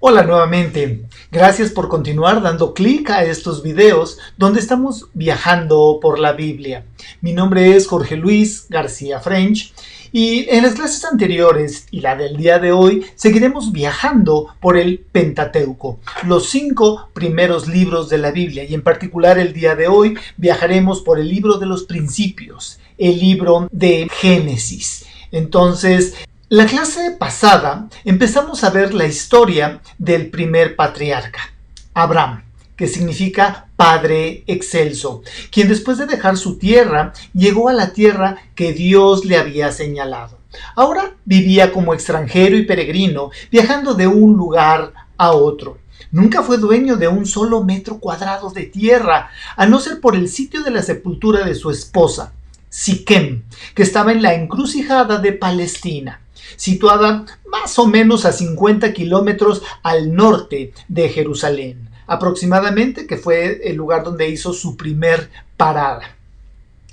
Hola nuevamente, gracias por continuar dando clic a estos videos donde estamos viajando por la Biblia. Mi nombre es Jorge Luis García French y en las clases anteriores y la del día de hoy seguiremos viajando por el Pentateuco, los 5 primeros libros de la Biblia, y en particular el día de hoy viajaremos por el libro de los principios, el libro de Génesis. Entonces, la clase pasada empezamos a ver la historia del primer patriarca, Abraham, que significa Padre Excelso, quien después de dejar su tierra, llegó a la tierra que Dios le había señalado. Ahora vivía como extranjero y peregrino, viajando de un lugar a otro. Nunca fue dueño de un solo metro cuadrado de tierra, a no ser por el sitio de la sepultura de su esposa, Siquem, que estaba en la encrucijada de Palestina, situada más o menos a 50 kilómetros al norte de Jerusalén, aproximadamente, que fue el lugar donde hizo su primer parada.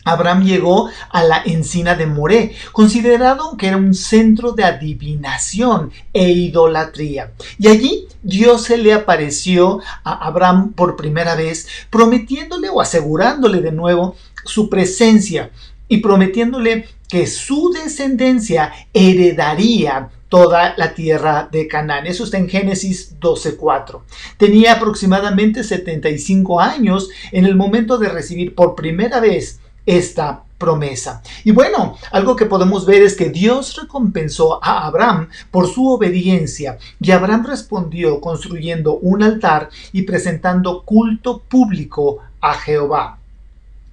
Abraham llegó a la encina de Moré, considerado que era un centro de adivinación e idolatría. Y allí Dios se le apareció a Abraham por primera vez, prometiéndole o asegurándole de nuevo su presencia y prometiéndole que su descendencia heredaría toda la tierra de Canaán. Eso está en Génesis 12:4. Tenía aproximadamente 75 años en el momento de recibir por primera vez esta promesa. Y bueno, algo que podemos ver es que Dios recompensó a Abraham por su obediencia, y Abraham respondió construyendo un altar y presentando culto público a Jehová.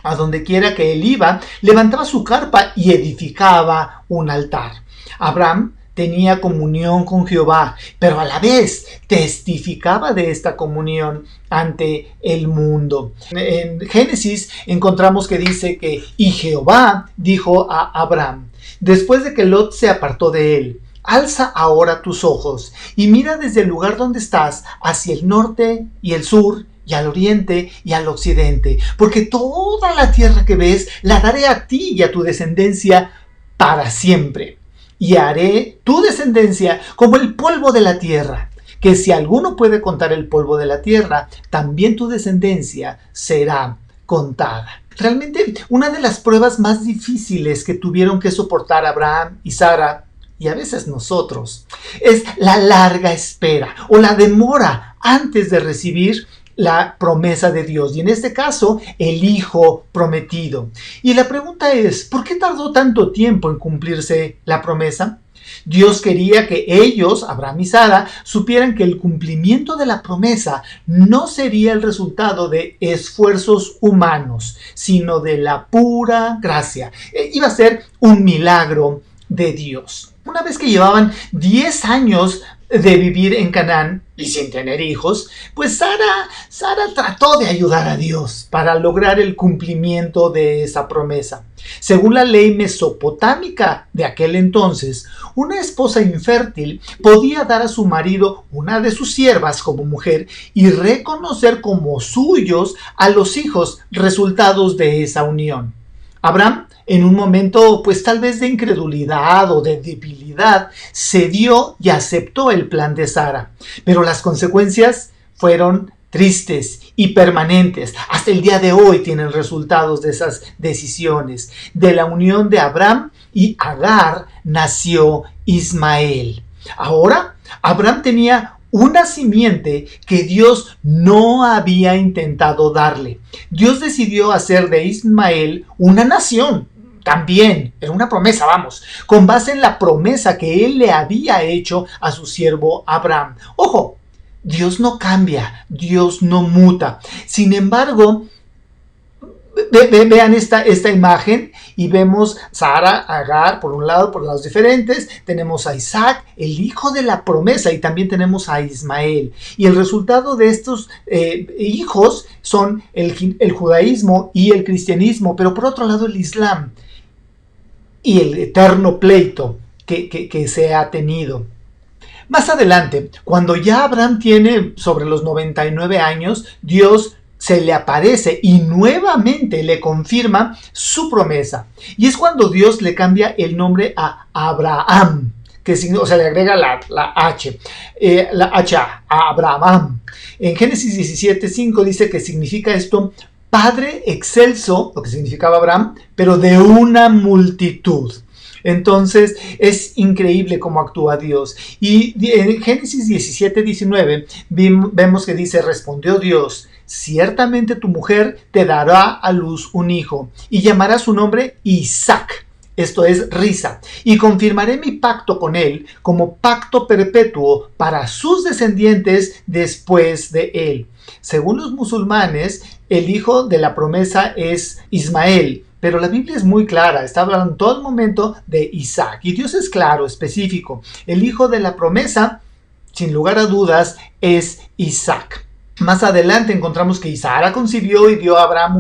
A donde quiera que él iba, levantaba su carpa y edificaba un altar. Abraham tenía comunión con Jehová, pero a la vez testificaba de esta comunión ante el mundo. En Génesis encontramos que dice que y Jehová dijo a Abraham, después de que Lot se apartó de él: alza ahora tus ojos y mira desde el lugar donde estás hacia el norte y el sur, y al oriente y al occidente, porque toda la tierra que ves la daré a ti y a tu descendencia para siempre. Y haré tu descendencia como el polvo de la tierra, que si alguno puede contar el polvo de la tierra, también tu descendencia será contada. Realmente, una de las pruebas más difíciles que tuvieron que soportar Abraham y Sara, y a veces nosotros, es la larga espera o la demora antes de recibir la promesa de Dios, y en este caso el hijo prometido. Y la pregunta es, ¿por qué tardó tanto tiempo en cumplirse la promesa? Dios quería que ellos, Abraham y Sara, supieran que el cumplimiento de la promesa no sería el resultado de esfuerzos humanos, sino de la pura gracia. Iba a ser un milagro de Dios. Una vez que llevaban 10 años de vivir en Canaán y sin tener hijos, pues Sara trató de ayudar a Dios para lograr el cumplimiento de esa promesa. Según la ley mesopotámica de aquel entonces, una esposa infértil podía dar a su marido una de sus siervas como mujer y reconocer como suyos a los hijos resultados de esa unión. Abraham, en un momento pues tal vez de incredulidad o de debilidad, cedió y aceptó el plan de Sara. Pero las consecuencias fueron tristes y permanentes. Hasta el día de hoy tienen resultados de esas decisiones. De la unión de Abraham y Agar nació Ismael. Ahora, Abraham tenía una simiente que Dios no había intentado darle. Dios decidió hacer de Ismael una nación. También, era una promesa, con base en la promesa que él le había hecho a su siervo Abraham. Ojo, Dios no cambia, Dios no muta. Sin embargo, vean esta imagen y vemos Sara, Agar, por un lado, por lados diferentes. Tenemos a Isaac, el hijo de la promesa, y también tenemos a Ismael. Y el resultado de estos hijos son el judaísmo y el cristianismo, pero por otro lado el islam y el eterno pleito que se ha tenido. Más adelante, cuando ya Abraham tiene sobre los 99 años, Dios se le aparece y nuevamente le confirma su promesa. Y es cuando Dios le cambia el nombre a Abraham, o sea, le agrega la H a Abraham. En Génesis 17:5 dice que significa esto Padre excelso, lo que significaba Abraham, pero de una multitud. Entonces es increíble cómo actúa Dios. Y en Génesis 17:19 vemos que dice, respondió Dios, ciertamente tu mujer te dará a luz un hijo y llamará su nombre Isaac. Esto es risa. Y confirmaré mi pacto con él como pacto perpetuo para sus descendientes después de él. Según los musulmanes, el hijo de la promesa es Ismael. Pero la Biblia es muy clara, está hablando en todo el momento de Isaac. Y Dios es claro, específico. El hijo de la promesa, sin lugar a dudas, es Isaac. Más adelante encontramos que Sara concibió y dio a Abraham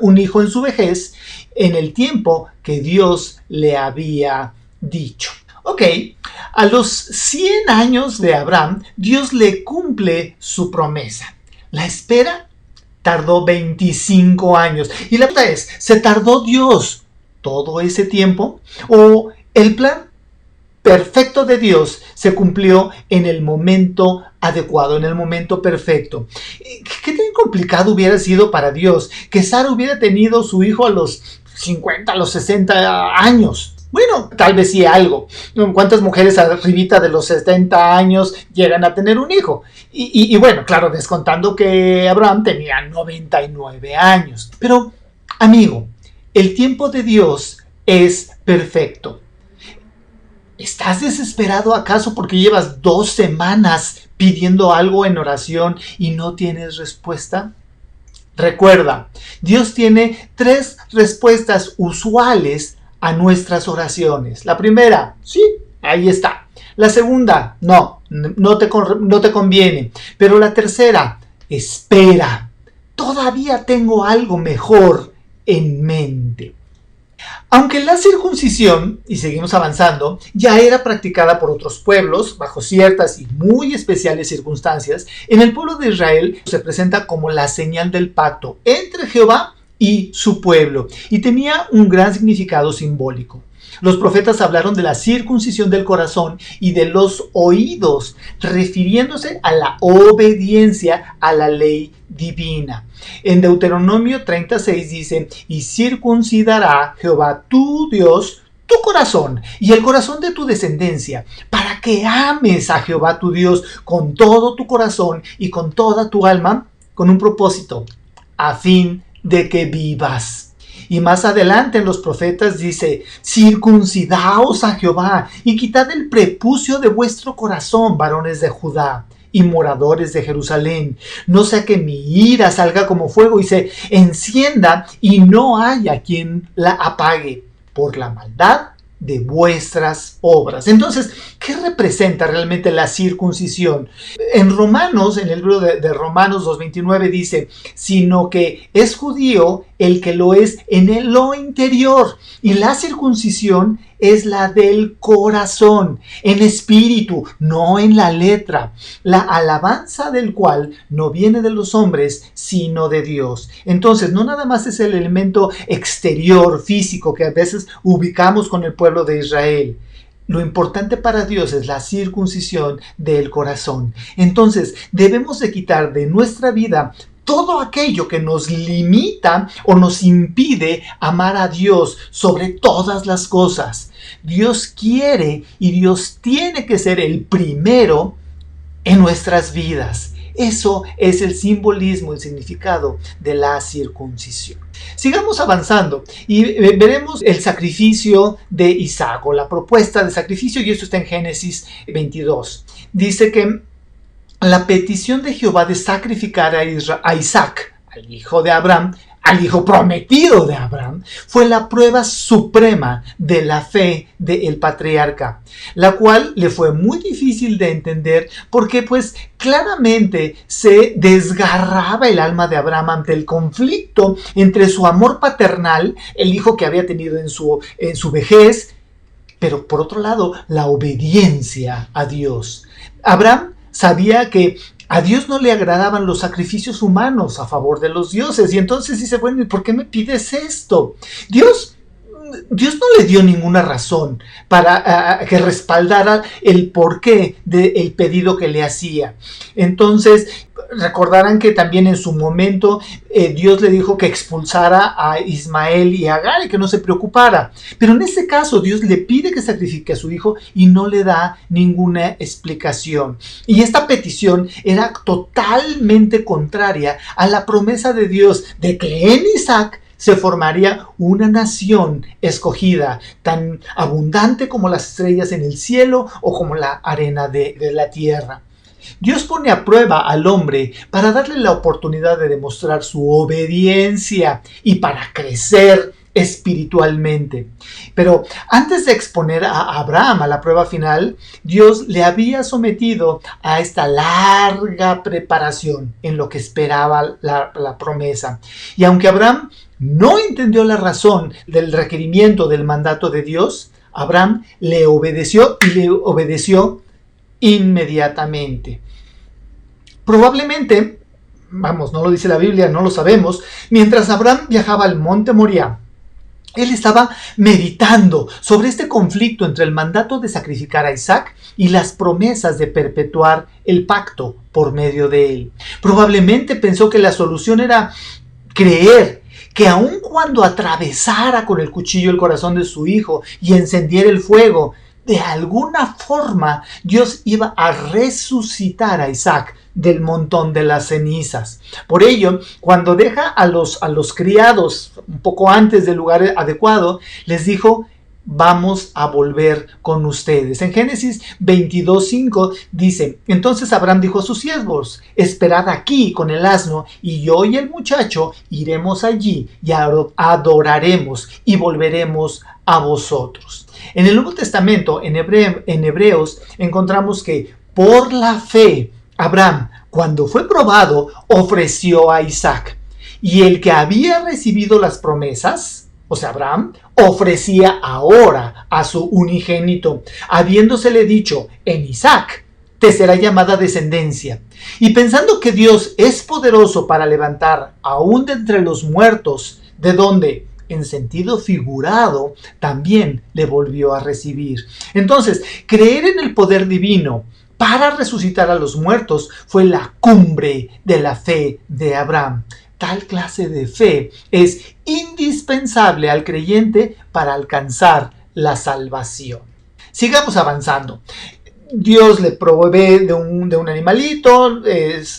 un hijo en su vejez, en el tiempo que Dios le había dicho. Ok, a los 100 años de Abraham, Dios le cumple su promesa. La espera tardó 25 años. Y la pregunta es, ¿se tardó Dios todo ese tiempo? ¿O el plan perfecto de Dios se cumplió en el momento adecuado, en el momento perfecto? ¿Qué tan complicado hubiera sido para Dios que Sara hubiera tenido su hijo a los 50, a los 60 años? Bueno, tal vez sí algo. ¿Cuántas mujeres arribita de los 70 años llegan a tener un hijo? Y bueno, claro, descontando que Abraham tenía 99 años. Pero, amigo, el tiempo de Dios es perfecto. ¿Estás desesperado acaso porque llevas 2 semanas pidiendo algo en oración y no tienes respuesta? Recuerda, Dios tiene 3 respuestas usuales a nuestras oraciones. La primera, sí, ahí está. La segunda, no te conviene. Pero la tercera, espera. Todavía tengo algo mejor en mente. Aunque la circuncisión, y seguimos avanzando, ya era practicada por otros pueblos bajo ciertas y muy especiales circunstancias, en el pueblo de Israel se presenta como la señal del pacto entre Jehová y su pueblo, y tenía un gran significado simbólico. Los profetas hablaron de la circuncisión del corazón y de los oídos, refiriéndose a la obediencia a la ley divina. En Deuteronomio 36 dice, y circuncidará Jehová tu Dios tu corazón y el corazón de tu descendencia, para que ames a Jehová tu Dios con todo tu corazón y con toda tu alma, con un propósito, a fin de que vivas. Y más adelante en los profetas dice, circuncidaos a Jehová y quitad el prepucio de vuestro corazón, varones de Judá y moradores de Jerusalén, no sea que mi ira salga como fuego y se encienda y no haya quien la apague por la maldad de vuestras obras. Entonces, ¿qué representa realmente la circuncisión? En Romanos, en el libro de Romanos 2:29 dice, sino que es judío el que lo es en lo interior, y la circuncisión es la del corazón, en espíritu, no en la letra, la alabanza del cual no viene de los hombres, sino de Dios. Entonces, no nada más es el elemento exterior, físico, que a veces ubicamos con el pueblo de Israel. Lo importante para Dios es la circuncisión del corazón. Entonces, debemos de quitar de nuestra vida todo aquello que nos limita o nos impide amar a Dios sobre todas las cosas. Dios quiere y Dios tiene que ser el primero en nuestras vidas. Eso es el simbolismo, el significado de la circuncisión. Sigamos avanzando y veremos el sacrificio de Isaac o la propuesta de sacrificio, y esto está en Génesis 22. Dice que la petición de Jehová de sacrificar a Isaac, al hijo de Abraham, al hijo prometido de Abraham, fue la prueba suprema de la fe del patriarca, la cual le fue muy difícil de entender porque pues claramente se desgarraba el alma de Abraham ante el conflicto entre su amor paternal, el hijo que había tenido en su vejez, pero por otro lado la obediencia a Dios. Abraham sabía que a Dios no le agradaban los sacrificios humanos a favor de los dioses. Y entonces dice, bueno, ¿y por qué me pides esto? Dios, Dios no le dio ninguna razón para que respaldara el porqué del pedido que le hacía. Entonces, recordarán que también en su momento Dios le dijo que expulsara a Ismael y a Agar y que no se preocupara. Pero en este caso Dios le pide que sacrifique a su hijo y no le da ninguna explicación. Y esta petición era totalmente contraria a la promesa de Dios de que en Isaac se formaría una nación escogida, tan abundante como las estrellas en el cielo o como la arena de la tierra. Dios pone a prueba al hombre para darle la oportunidad de demostrar su obediencia y para crecer espiritualmente. Pero antes de exponer a Abraham a la prueba final, Dios le había sometido a esta larga preparación en lo que esperaba la promesa. Y aunque Abraham no entendió la razón del requerimiento del mandato de Dios, Abraham le obedeció y le obedeció inmediatamente. Probablemente, no lo dice la Biblia, no lo sabemos, mientras Abraham viajaba al monte Moriah, él estaba meditando sobre este conflicto entre el mandato de sacrificar a Isaac y las promesas de perpetuar el pacto por medio de él. Probablemente pensó que la solución era creer que aun cuando atravesara con el cuchillo el corazón de su hijo y encendiera el fuego, de alguna forma Dios iba a resucitar a Isaac del montón de las cenizas. Por ello, cuando deja a los criados un poco antes del lugar adecuado, les dijo: vamos a volver con ustedes. En Génesis 22:5 dice: entonces Abraham dijo a sus siervos: esperad aquí con el asno, y yo y el muchacho iremos allí y adoraremos y volveremos a vosotros. En el Nuevo Testamento, en Hebreos, encontramos que por la fe Abraham, cuando fue probado, ofreció a Isaac. Y el que había recibido las promesas, o sea, Abraham, ofrecía ahora a su unigénito, habiéndosele dicho: en Isaac te será llamada descendencia. Y pensando que Dios es poderoso para levantar aún de entre los muertos, de donde, en sentido figurado, también le volvió a recibir. Entonces, creer en el poder divino para resucitar a los muertos fue la cumbre de la fe de Abraham. Tal clase de fe es indispensable al creyente para alcanzar la salvación. Sigamos avanzando. Dios le provee de un animalito,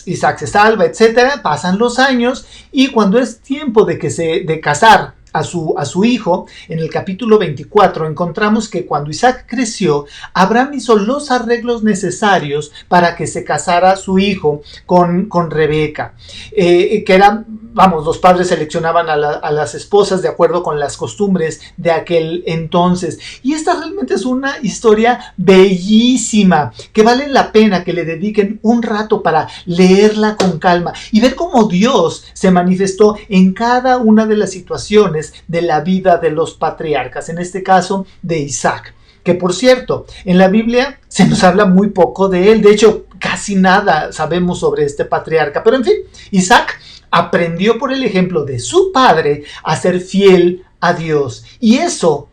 Isaac se salva, etc. Pasan los años y cuando es tiempo de casar a su hijo, en el capítulo 24 encontramos que cuando Isaac creció, Abraham hizo los arreglos necesarios para que se casara su hijo con Rebeca, que eran, los padres seleccionaban a las esposas de acuerdo con las costumbres de aquel entonces. Y esta realmente es una historia bellísima, que vale la pena que le dediquen un rato para leerla con calma y ver cómo Dios se manifestó en cada una de las situaciones de la vida de los patriarcas, en este caso de Isaac, que por cierto, en la Biblia se nos habla muy poco de él. De hecho, casi nada sabemos sobre este patriarca, pero en fin, Isaac aprendió por el ejemplo de su padre a ser fiel a Dios, y eso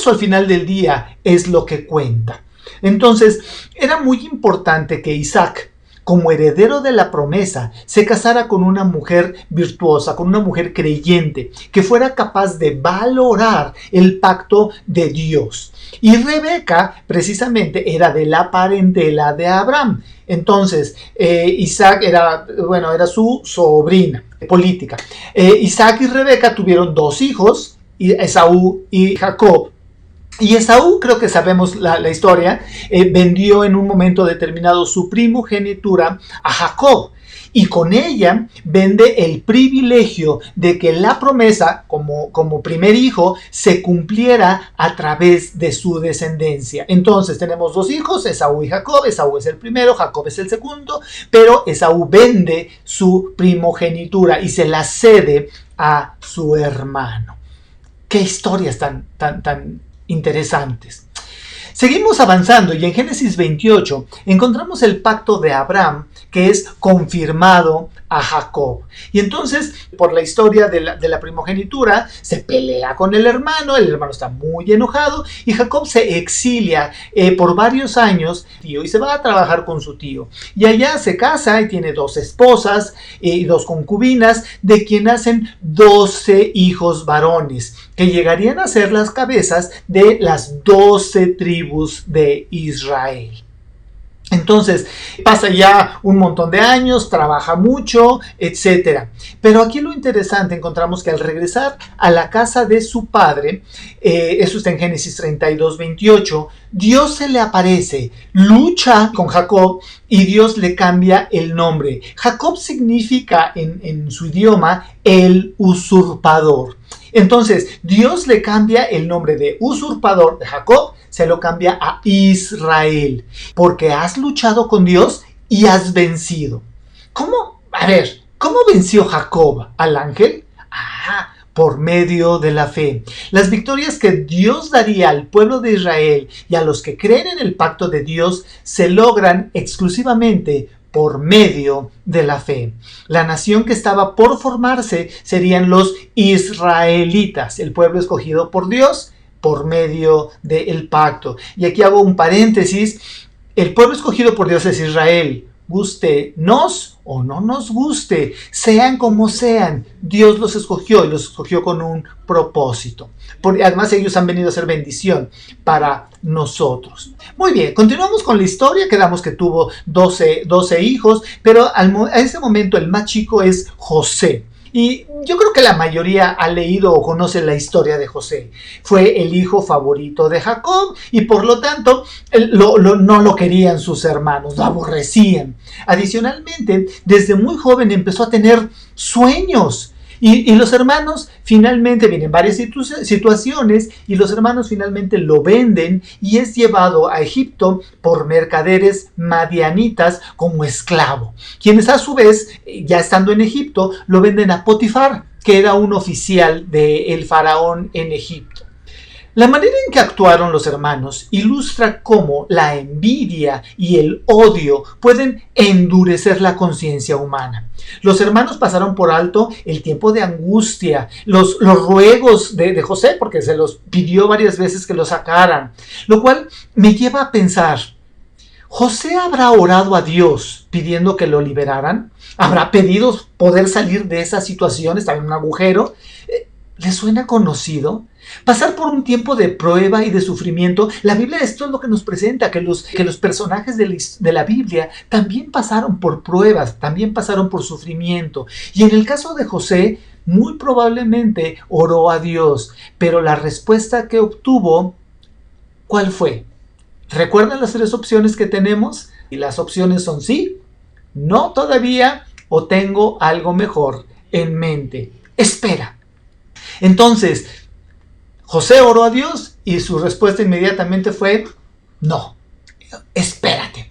al final del día es lo que cuenta. Entonces, era muy importante que Isaac, como heredero de la promesa, se casara con una mujer virtuosa, con una mujer creyente, que fuera capaz de valorar el pacto de Dios. Y Rebeca, precisamente, era de la parentela de Abraham. Entonces, Isaac era su sobrina política. Isaac y Rebeca tuvieron dos hijos, Esaú y Jacob. Y Esaú, creo que sabemos la historia, vendió en un momento determinado su primogenitura a Jacob. Y con ella vende el privilegio de que la promesa, como primer hijo, se cumpliera a través de su descendencia. Entonces tenemos dos hijos, Esaú y Jacob. Esaú es el primero, Jacob es el segundo, pero Esaú vende su primogenitura y se la cede a su hermano. ¡Qué historias tan interesantes! Seguimos avanzando y en Génesis 28 encontramos el pacto de Abraham, que es confirmado a Jacob. Y entonces, por la historia de la primogenitura, se pelea con el hermano está muy enojado y Jacob se exilia por varios años y se va a trabajar con su tío. Y allá se casa y tiene 2 esposas y 2 concubinas, de quien nacen 12 hijos varones, que llegarían a ser las cabezas de las 12 tribus de Israel. Entonces, pasa ya un montón de años, trabaja mucho, etc. Pero aquí lo interesante, encontramos que al regresar a la casa de su padre, eso está en Génesis 32, 28, Dios se le aparece, lucha con Jacob y Dios le cambia el nombre. Jacob significa en su idioma el usurpador. Entonces, Dios le cambia el nombre de usurpador de Jacob, se lo cambia a Israel, porque has luchado con Dios y has vencido. ¿Cómo? A ver, ¿cómo venció Jacob al ángel? Por medio de la fe. Las victorias que Dios daría al pueblo de Israel y a los que creen en el pacto de Dios se logran exclusivamente por medio de la fe. La nación que estaba por formarse serían los israelitas, el pueblo escogido por Dios por medio del pacto. Y aquí hago un paréntesis. El pueblo escogido por Dios es Israel. Guste-nos o no nos guste, sean como sean, Dios los escogió y los escogió con un propósito. Además, ellos han venido a ser bendición para nosotros. Muy bien, continuamos con la historia. Quedamos que tuvo 12 hijos, pero a ese momento el más chico es José. Y yo creo que la mayoría ha leído o conoce la historia de José. Fue el hijo favorito de Jacob y por lo tanto no lo querían sus hermanos, lo aborrecían. Adicionalmente, desde muy joven empezó a tener sueños. Y los hermanos finalmente, vienen varias situaciones, y los hermanos finalmente lo venden y es llevado a Egipto por mercaderes madianitas como esclavo, quienes a su vez, ya estando en Egipto, lo venden a Potifar, que era un oficial del faraón en Egipto. La manera en que actuaron los hermanos ilustra cómo la envidia y el odio pueden endurecer la conciencia humana. Los hermanos pasaron por alto el tiempo de angustia, los ruegos de José, porque se los pidió varias veces que lo sacaran, lo cual me lleva a pensar, ¿José habrá orado a Dios pidiendo que lo liberaran? ¿Habrá pedido poder salir de esa situación, estar en un agujero? ¿Le suena conocido? Pasar por un tiempo de prueba y de sufrimiento. La Biblia, esto es lo que nos presenta, que los personajes de la Biblia también pasaron por pruebas, también pasaron por sufrimiento. Y en el caso de José, muy probablemente oró a Dios, pero la respuesta que obtuvo, ¿cuál fue? ¿Recuerdan las 3 opciones que tenemos? Y las opciones son sí, no todavía o tengo algo mejor en mente. Espera. Entonces, José oró a Dios y su respuesta inmediatamente fue no, espérate.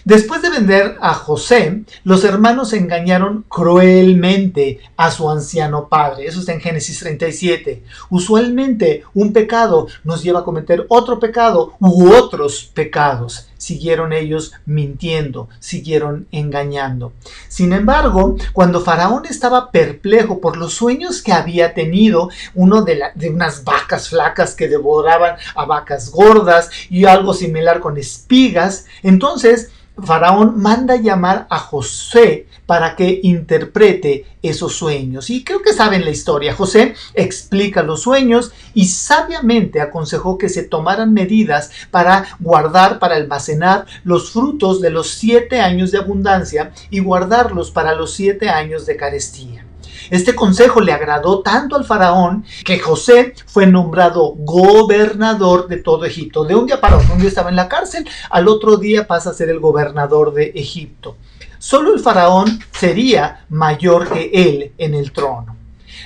Después de vender a José, los hermanos engañaron cruelmente a su anciano padre. Eso está en Génesis 37. Usualmente un pecado nos lleva a cometer otro pecado u otros pecados. Siguieron ellos mintiendo, siguieron engañando. Sin embargo, cuando Faraón estaba perplejo por los sueños que había tenido, uno de unas vacas flacas que devoraban a vacas gordas y algo similar con espigas, entonces Faraón manda llamar a José para que interprete esos sueños. Y creo que saben la historia. José explica los sueños y sabiamente aconsejó que se tomaran medidas para guardar, para almacenar los frutos de los 7 años de abundancia y guardarlos para los 7 años de carestía. Este consejo le agradó tanto al faraón que José fue nombrado gobernador de todo Egipto. De un día para otro, un día estaba en la cárcel, al otro día pasa a ser el gobernador de Egipto. Solo el faraón sería mayor que él en el trono.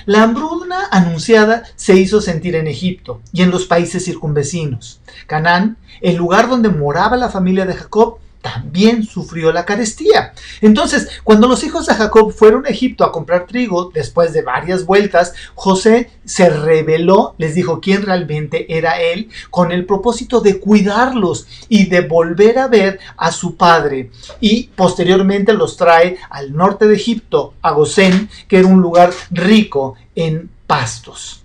La hambruna anunciada se hizo sentir en Egipto y en los países circunvecinos. Canaán, el lugar donde moraba la familia de Jacob, también sufrió la carestía. Entonces, cuando los hijos de Jacob fueron a Egipto a comprar trigo, después de varias vueltas, José se rebeló, les dijo quién realmente era él, con el propósito de cuidarlos y de volver a ver a su padre. Y posteriormente los trae al norte de Egipto, a Gosén, que era un lugar rico en pastos.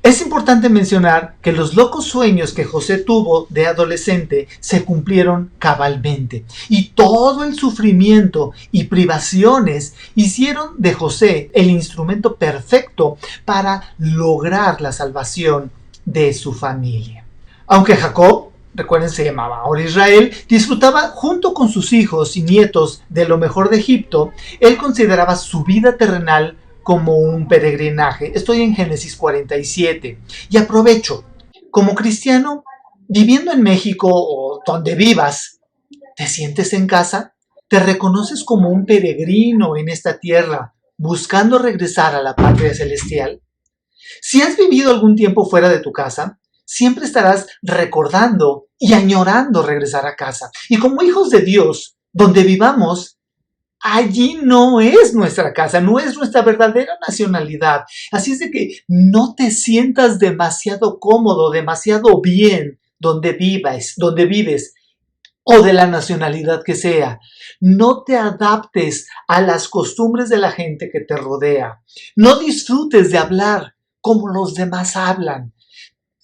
Es importante mencionar que los locos sueños que José tuvo de adolescente se cumplieron cabalmente, y todo el sufrimiento y privaciones hicieron de José el instrumento perfecto para lograr la salvación de su familia. Aunque Jacob, recuerden, se llamaba ahora Israel, disfrutaba junto con sus hijos y nietos de lo mejor de Egipto, él consideraba su vida terrenal como un peregrinaje. Estoy en Génesis 47 y aprovecho. Como cristiano, viviendo en México o donde vivas, ¿te sientes en casa? ¿Te reconoces como un peregrino en esta tierra, buscando regresar a la patria celestial? Si has vivido algún tiempo fuera de tu casa, siempre estarás recordando y añorando regresar a casa. Y como hijos de Dios, donde vivamos, allí no es nuestra casa, no es nuestra verdadera nacionalidad. Así es de que no te sientas demasiado cómodo, demasiado bien donde vives o de la nacionalidad que sea. No te adaptes a las costumbres de la gente que te rodea. No disfrutes de hablar como los demás hablan.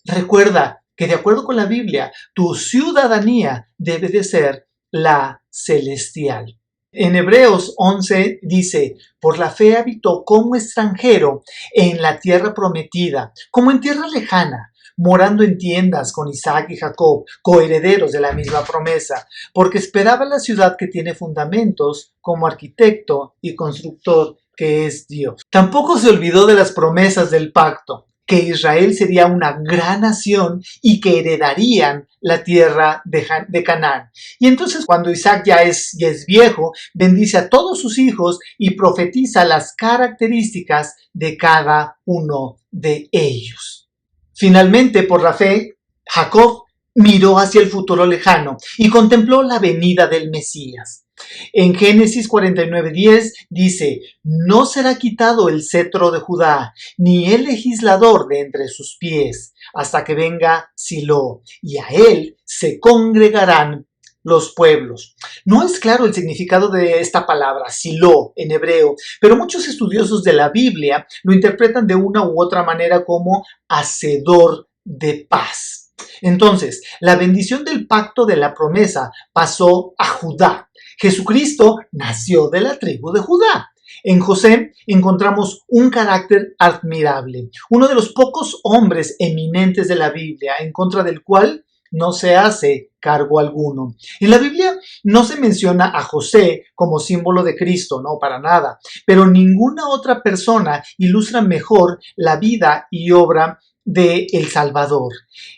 Recuerda que de acuerdo con la Biblia, tu ciudadanía debe de ser la celestial. En Hebreos 11 dice, por la fe habitó como extranjero en la tierra prometida, como en tierra lejana, morando en tiendas con Isaac y Jacob, coherederos de la misma promesa, porque esperaba la ciudad que tiene fundamentos, como arquitecto y constructor que es Dios. Tampoco se olvidó de las promesas del pacto, que Israel sería una gran nación y que heredarían la tierra de Canaán. Y entonces cuando Isaac ya es viejo, bendice a todos sus hijos y profetiza las características de cada uno de ellos. Finalmente, por la fe, Jacob miró hacia el futuro lejano y contempló la venida del Mesías. En Génesis 49:10 dice, no será quitado el cetro de Judá, ni el legislador de entre sus pies, hasta que venga Silo, y a él se congregarán los pueblos. No es claro el significado de esta palabra, Silo, en hebreo, pero muchos estudiosos de la Biblia lo interpretan de una u otra manera como hacedor de paz. Entonces, la bendición del pacto de la promesa pasó a Judá. Jesucristo nació de la tribu de Judá. En José encontramos un carácter admirable, uno de los pocos hombres eminentes de la Biblia, en contra del cual no se hace cargo alguno. En la Biblia no se menciona a José como símbolo de Cristo, no, para nada, pero ninguna otra persona ilustra mejor la vida y obra de El Salvador.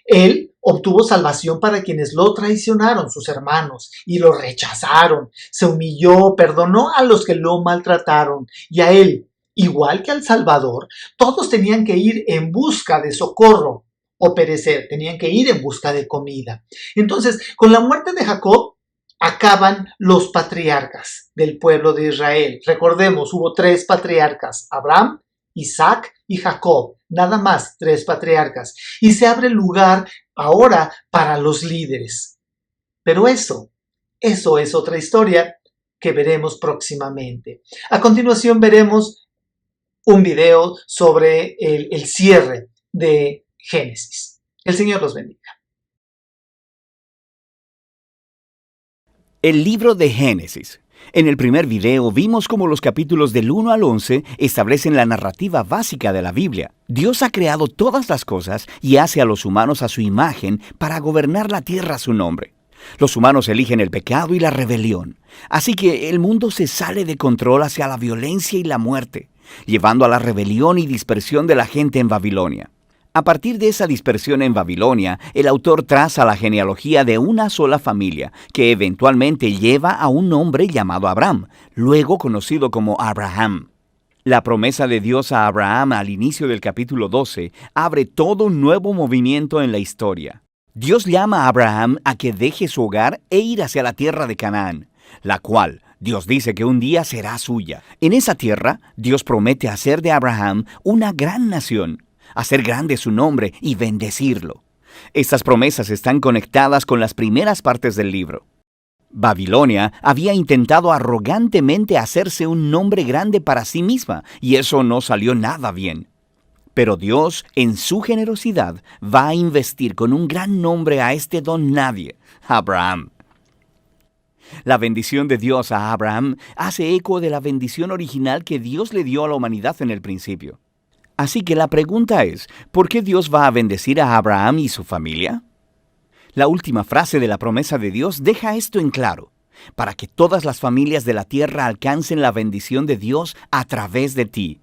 Él obtuvo salvación para quienes lo traicionaron, sus hermanos, y lo rechazaron. Se humilló, perdonó a los que lo maltrataron, y a él, igual que al Salvador, todos tenían que ir en busca de socorro o perecer, tenían que ir en busca de comida. Entonces, con la muerte de Jacob, acaban los patriarcas del pueblo de Israel. Recordemos, hubo 3 patriarcas, Abraham, Isaac y Jacob, nada más 3 patriarcas, y se abre lugar ahora para los líderes. Pero eso es otra historia que veremos próximamente. A continuación veremos un video sobre el cierre de Génesis. El Señor los bendiga. El libro de Génesis. En el primer video vimos cómo los capítulos del 1 al 11 establecen la narrativa básica de la Biblia. Dios ha creado todas las cosas y hace a los humanos a su imagen para gobernar la tierra a su nombre. Los humanos eligen el pecado y la rebelión. Así que el mundo se sale de control hacia la violencia y la muerte, llevando a la rebelión y dispersión de la gente en Babilonia. A partir de esa dispersión en Babilonia, el autor traza la genealogía de una sola familia, que eventualmente lleva a un hombre llamado Abraham, luego conocido como Abraham. La promesa de Dios a Abraham al inicio del capítulo 12 abre todo un nuevo movimiento en la historia. Dios llama a Abraham a que deje su hogar e ir hacia la tierra de Canaán, la cual Dios dice que un día será suya. En esa tierra, Dios promete hacer de Abraham una gran nación, hacer grande su nombre y bendecirlo. Estas promesas están conectadas con las primeras partes del libro. Babilonia había intentado arrogantemente hacerse un nombre grande para sí misma, y eso no salió nada bien. Pero Dios, en su generosidad, va a investir con un gran nombre a este don nadie, Abraham. La bendición de Dios a Abraham hace eco de la bendición original que Dios le dio a la humanidad en el principio. Así que la pregunta es, ¿por qué Dios va a bendecir a Abraham y su familia? La última frase de la promesa de Dios deja esto en claro, para que todas las familias de la tierra alcancen la bendición de Dios a través de ti.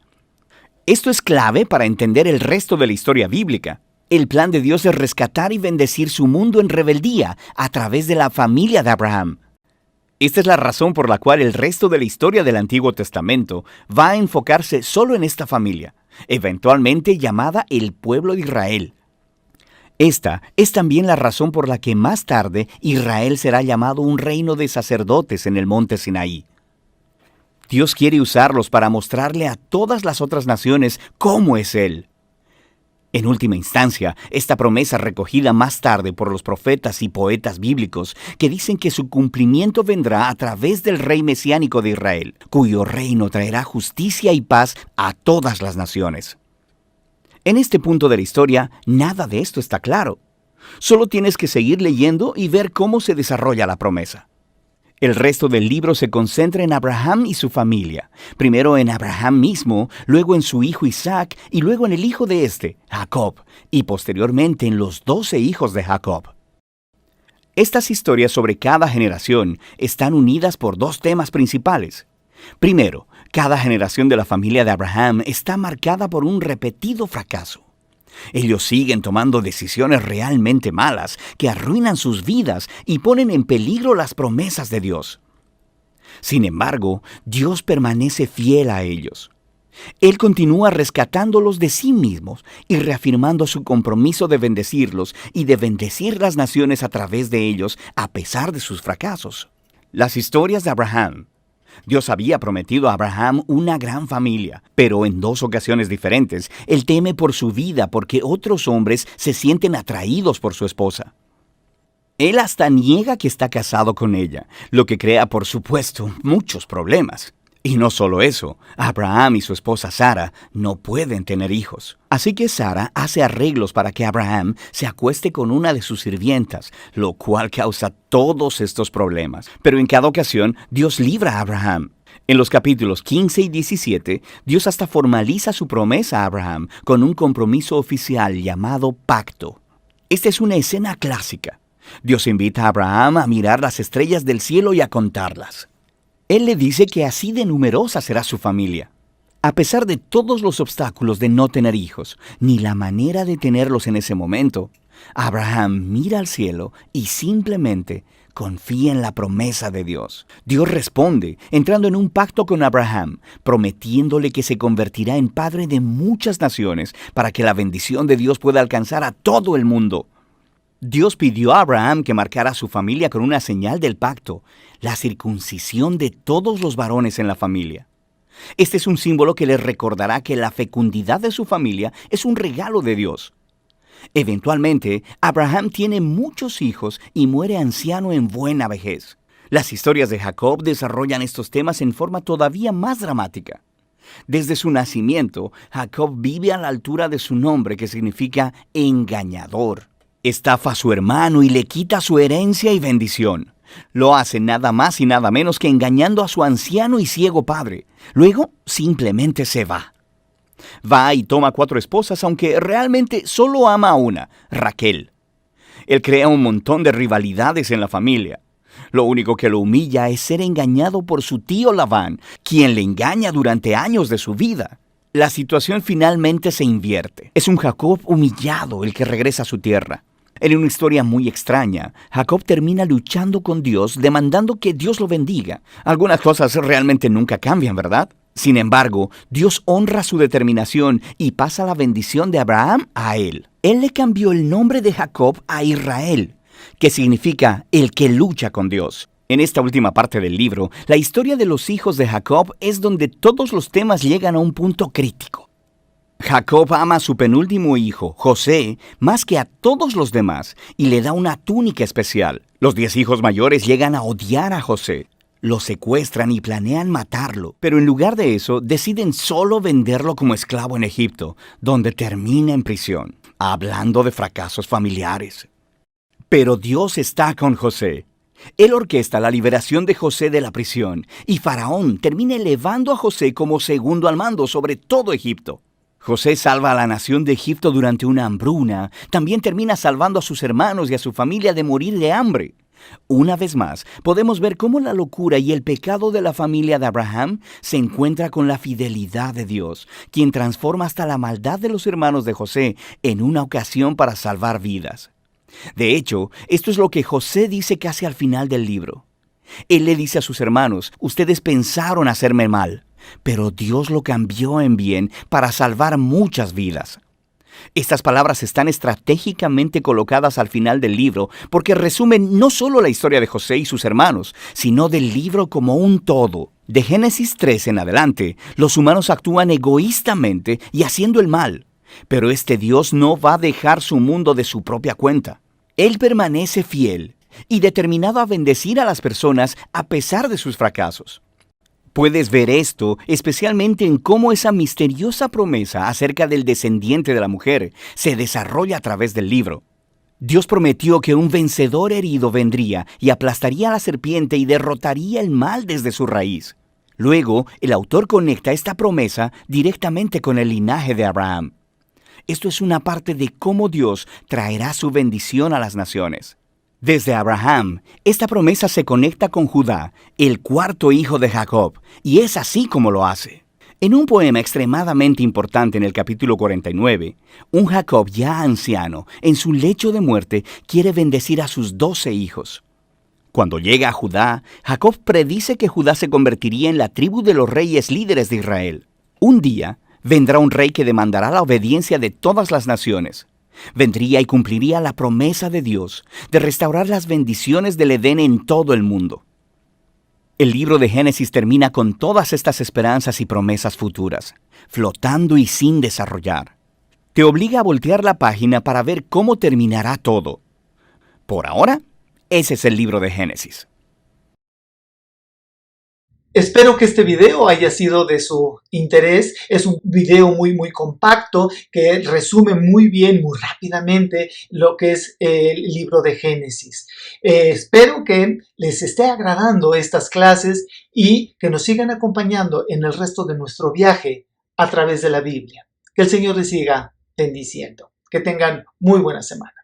Esto es clave para entender el resto de la historia bíblica. El plan de Dios es rescatar y bendecir su mundo en rebeldía a través de la familia de Abraham. Esta es la razón por la cual el resto de la historia del Antiguo Testamento va a enfocarse solo en esta familia, eventualmente llamada el pueblo de Israel. Esta es también la razón por la que más tarde Israel será llamado un reino de sacerdotes en el monte Sinaí. Dios quiere usarlos para mostrarle a todas las otras naciones cómo es Él. En última instancia, esta promesa recogida más tarde por los profetas y poetas bíblicos que dicen que su cumplimiento vendrá a través del rey mesiánico de Israel, cuyo reino traerá justicia y paz a todas las naciones. En este punto de la historia, nada de esto está claro. Solo tienes que seguir leyendo y ver cómo se desarrolla la promesa. El resto del libro se concentra en Abraham y su familia. Primero en Abraham mismo, luego en su hijo Isaac y luego en el hijo de este, Jacob, y posteriormente en los 12 hijos de Jacob. Estas historias sobre cada generación están unidas por dos temas principales. Primero, cada generación de la familia de Abraham está marcada por un repetido fracaso. Ellos siguen tomando decisiones realmente malas que arruinan sus vidas y ponen en peligro las promesas de Dios. Sin embargo, Dios permanece fiel a ellos. Él continúa rescatándolos de sí mismos y reafirmando su compromiso de bendecirlos y de bendecir las naciones a través de ellos a pesar de sus fracasos. Las historias de Abraham. Dios había prometido a Abraham una gran familia, pero en dos ocasiones diferentes, él teme por su vida porque otros hombres se sienten atraídos por su esposa. Él hasta niega que está casado con ella, lo que crea, por supuesto, muchos problemas. Y no solo eso, Abraham y su esposa Sara no pueden tener hijos. Así que Sara hace arreglos para que Abraham se acueste con una de sus sirvientas, lo cual causa todos estos problemas. Pero en cada ocasión, Dios libra a Abraham. En los capítulos 15 y 17, Dios hasta formaliza su promesa a Abraham con un compromiso oficial llamado pacto. Esta es una escena clásica. Dios invita a Abraham a mirar las estrellas del cielo y a contarlas. Él le dice que así de numerosa será su familia. A pesar de todos los obstáculos de no tener hijos, ni la manera de tenerlos en ese momento, Abraham mira al cielo y simplemente confía en la promesa de Dios. Dios responde, entrando en un pacto con Abraham, prometiéndole que se convertirá en padre de muchas naciones para que la bendición de Dios pueda alcanzar a todo el mundo. Dios pidió a Abraham que marcara a su familia con una señal del pacto, la circuncisión de todos los varones en la familia. Este es un símbolo que les recordará que la fecundidad de su familia es un regalo de Dios. Eventualmente, Abraham tiene muchos hijos y muere anciano en buena vejez. Las historias de Jacob desarrollan estos temas en forma todavía más dramática. Desde su nacimiento, Jacob vive a la altura de su nombre, que significa engañador. Estafa a su hermano y le quita su herencia y bendición. Lo hace nada más y nada menos que engañando a su anciano y ciego padre. Luego, simplemente se va. Va y toma 4 esposas, aunque realmente solo ama a una, Raquel. Él crea un montón de rivalidades en la familia. Lo único que lo humilla es ser engañado por su tío Labán, quien le engaña durante años de su vida. La situación finalmente se invierte. Es un Jacob humillado el que regresa a su tierra. En una historia muy extraña, Jacob termina luchando con Dios, demandando que Dios lo bendiga. Algunas cosas realmente nunca cambian, ¿verdad? Sin embargo, Dios honra su determinación y pasa la bendición de Abraham a él. Él le cambió el nombre de Jacob a Israel, que significa el que lucha con Dios. En esta última parte del libro, la historia de los hijos de Jacob es donde todos los temas llegan a un punto crítico. Jacob ama a su penúltimo hijo, José, más que a todos los demás y le da una túnica especial. Los 10 hijos mayores llegan a odiar a José. Lo secuestran y planean matarlo, pero en lugar de eso deciden solo venderlo como esclavo en Egipto, donde termina en prisión, hablando de fracasos familiares. Pero Dios está con José. Él orquesta la liberación de José de la prisión y Faraón termina elevando a José como segundo al mando sobre todo Egipto. José salva a la nación de Egipto durante una hambruna. También termina salvando a sus hermanos y a su familia de morir de hambre. Una vez más, podemos ver cómo la locura y el pecado de la familia de Abraham se encuentra con la fidelidad de Dios, quien transforma hasta la maldad de los hermanos de José en una ocasión para salvar vidas. De hecho, esto es lo que José dice casi al final del libro. Él le dice a sus hermanos: ustedes pensaron hacerme mal, pero Dios lo cambió en bien para salvar muchas vidas. Estas palabras están estratégicamente colocadas al final del libro porque resumen no solo la historia de José y sus hermanos, sino del libro como un todo. De Génesis 3 en adelante, los humanos actúan egoístamente y haciendo el mal, pero este Dios no va a dejar su mundo de su propia cuenta. Él permanece fiel y determinado a bendecir a las personas a pesar de sus fracasos. Puedes ver esto especialmente en cómo esa misteriosa promesa acerca del descendiente de la mujer se desarrolla a través del libro. Dios prometió que un vencedor herido vendría y aplastaría a la serpiente y derrotaría el mal desde su raíz. Luego, el autor conecta esta promesa directamente con el linaje de Abraham. Esto es una parte de cómo Dios traerá su bendición a las naciones. Desde Abraham, esta promesa se conecta con Judá, el cuarto hijo de Jacob, y es así como lo hace. En un poema extremadamente importante en el capítulo 49, un Jacob ya anciano, en su lecho de muerte, quiere bendecir a sus 12 hijos. Cuando llega a Judá, Jacob predice que Judá se convertiría en la tribu de los reyes líderes de Israel. Un día, vendrá un rey que demandará la obediencia de todas las naciones. Vendría y cumpliría la promesa de Dios de restaurar las bendiciones del Edén en todo el mundo. El libro de Génesis termina con todas estas esperanzas y promesas futuras, flotando y sin desarrollar. Te obliga a voltear la página para ver cómo terminará todo. Por ahora, ese es el libro de Génesis. Espero que este video haya sido de su interés. Es un video muy compacto que resume muy bien, muy rápidamente lo que es el libro de Génesis. Espero que les esté agradando estas clases y que nos sigan acompañando en el resto de nuestro viaje a través de la Biblia. Que el Señor les siga bendiciendo. Que tengan muy buena semana.